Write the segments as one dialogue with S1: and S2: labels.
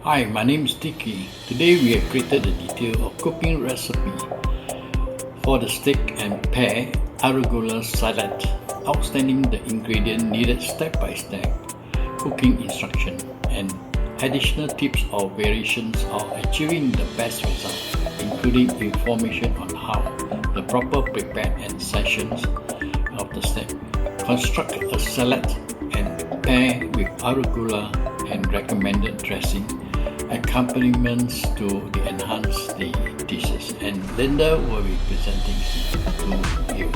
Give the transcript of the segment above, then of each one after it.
S1: Hi, my name is Dickie. Today we have created a detailed cooking recipe for the steak and pear arugula salad. Outstanding the ingredient needed step by step, cooking instruction, and additional tips or variations of achieving the best result, including information on how the proper prepare and sections of the steak. Construct a salad and pair with arugula and recommended dressing accompaniments to enhance the dishes, and Linda will be presenting to you.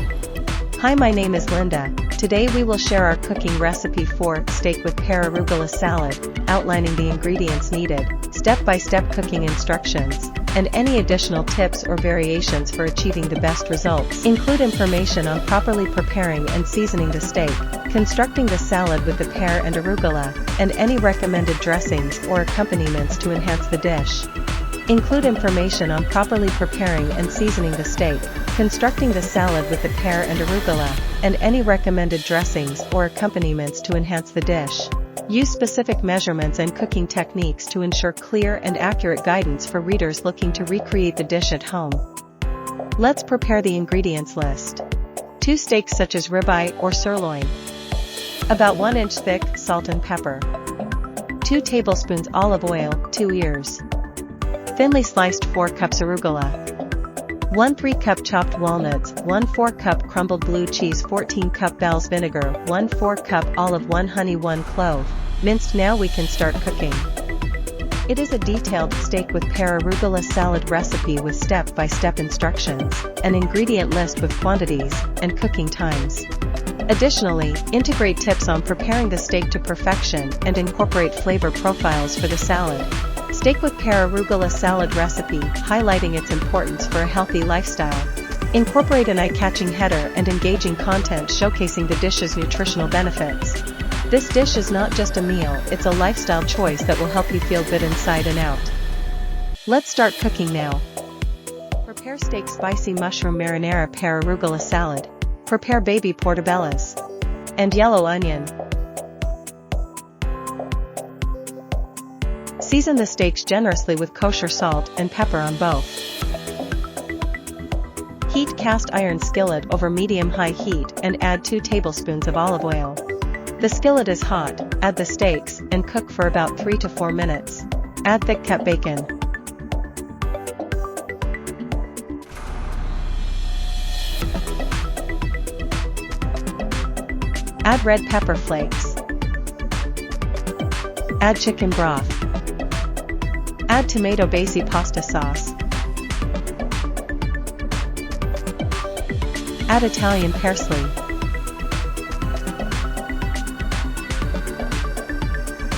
S2: Hi, my name is Linda. Today we will share our cooking recipe for steak with pear arugula salad, outlining the ingredients needed, step-by-step cooking instructions, and any additional tips or variations for achieving the best results. Include information on properly preparing and seasoning the steak, constructing the salad with the pear and arugula, and any recommended dressings or accompaniments to enhance the dish. Include information on properly preparing and seasoning the steak, constructing the salad with the pear and arugula, and any recommended dressings or accompaniments to enhance the dish. Use specific measurements and cooking techniques to ensure clear and accurate guidance for readers looking to recreate the dish at home. Let's prepare the ingredients list. 2 steaks such as ribeye or sirloin. About 1 inch thick, salt and pepper. 2 tablespoons olive oil, 2 ears. Thinly sliced 4 cups arugula. 1 3-cup chopped walnuts, 1 4-cup crumbled blue cheese, 14 cup Bell's vinegar, 1 4-cup olive, 1 honey, 1 clove, minced. Now we can start cooking. It is a detailed steak with pear arugula salad recipe with step-by-step instructions, an ingredient list with quantities, and cooking times. Additionally, integrate tips on preparing the steak to perfection and incorporate flavor profiles for the salad. Steak with pear arugula salad recipe, highlighting its importance for a healthy lifestyle. Incorporate an eye-catching header and engaging content showcasing the dish's nutritional benefits. This dish is not just a meal, it's a lifestyle choice that will help you feel good inside and out. Let's start cooking now. Prepare steak spicy mushroom marinara pear arugula salad. Prepare baby portobellos and yellow onion. Season the steaks generously with kosher salt and pepper on both. Heat cast iron skillet over medium-high heat and add 2 tablespoons of olive oil. The skillet is hot, add the steaks, and cook for about 3 to 4 minutes. Add thick cut bacon. Add red pepper flakes. Add chicken broth. Add tomato base pasta sauce. Add Italian parsley.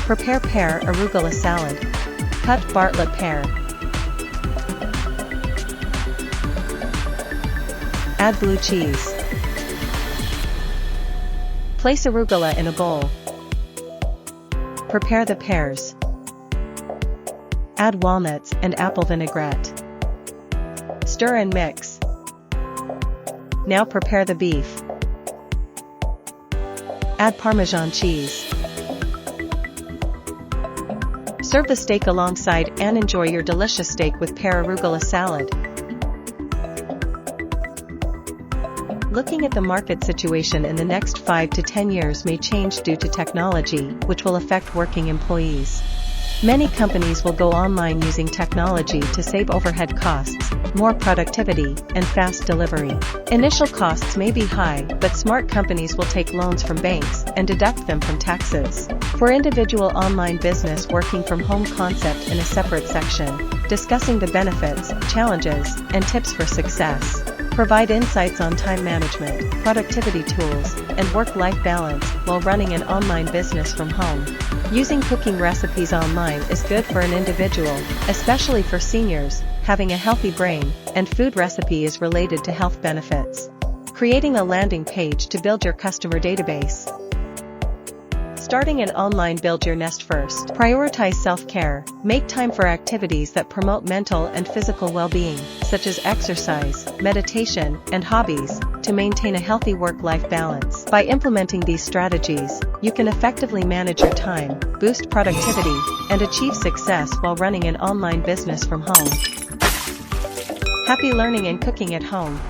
S2: Prepare pear arugula salad. Cut Bartlett pear. Add blue cheese. Place arugula in a bowl. Prepare the pears. Add walnuts and apple vinaigrette. Stir and mix. Now prepare the beef. Add Parmesan cheese. Serve the steak alongside and enjoy your delicious steak with pear arugula salad. Looking at the market situation in the next 5 to 10 years may change due to technology, which will affect working employees. Many companies will go online using technology to save overhead costs, more productivity, and fast delivery. Initial costs may be high, but smart companies will take loans from banks and deduct them from taxes. For individual online business, working from home concept in a separate section, discussing the benefits, challenges, and tips for success. Provide insights on time management, productivity tools, and work-life balance while running an online business from home. Using cooking recipes online is good for an individual, especially for seniors, having a healthy brain, and food recipe is related to health benefits. Creating a landing page to build your customer database. Starting an online build your nest first. Prioritize self-care. Make time for activities that promote mental and physical well-being, such as exercise, meditation, and hobbies, to maintain a healthy work-life balance. By implementing these strategies, you can effectively manage your time, boost productivity, and achieve success while running an online business from home. Happy learning and cooking at home.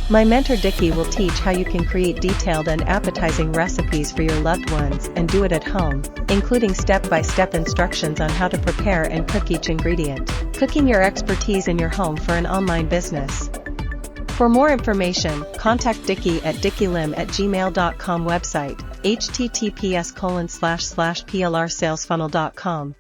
S2: My mentor Dickie will teach how you can create detailed and appetizing recipes for your loved ones and do it at home, including step-by-step instructions on how to prepare and cook each ingredient. Cooking your expertise in your home for an online business. For more information, contact Dickie at dickielim@gmail.com website, https://plrsalesfunnel.com.